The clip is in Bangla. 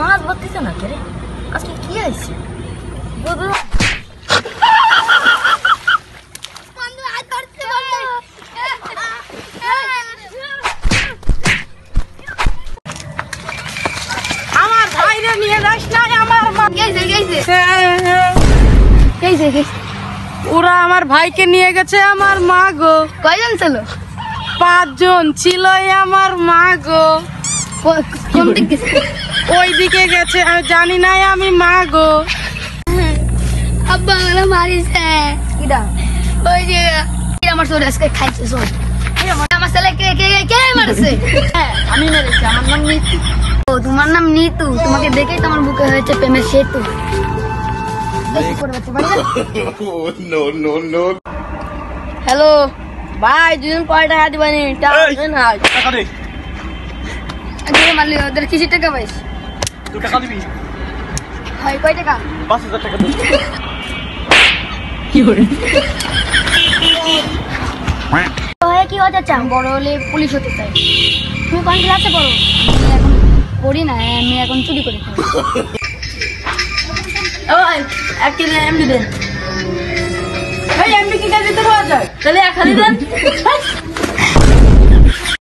মাছ ধরতেছে না রে, আজকে কি হয়েছে? আমার ভাইরে নিয়ে যাস না, আমার মা ওরা আমার ভাইকে নিয়ে গেছে। আমার মা গো, কয়জন ছিল? 5 জন ছিল। আমার মা গো, কোন দিকে? ওই দিকে গেছে, আমি জানি না। আমি মা গো, আব্বা আমাকে মারিছে। কিডা? ওই যে আমার ছোট আজকে খাইছে সব। আমার ছেলে কে কে কে মারছে? আমি মেরেছি। আমার নাম নিতু। ও তোমার নাম নিতু? তোমাকে দেখেই তো আমার বুকে হয়েছে প্রেমের সেতু। হ্যালো ভাই, 2 দিন পরে টাকা দিবানি। টাকা দে। মারলি ওদের কিসের টাকা পাইস? তুই টাকা দিবি? হয় কয় টাকা? 5,000 টাকা দে। কি হতে চান? বড় হলে পুলিশ হতে চাই। তুমি কোন ক্লাসে পড়ো? আমি এখন পড়ি না, আমি এখন চুরি করি। ওই এক কিলো এমডি দেন। ভাই এমডি কি কাজে দিতে পাওয়া যায়? তাহলে 1 খালি দেন।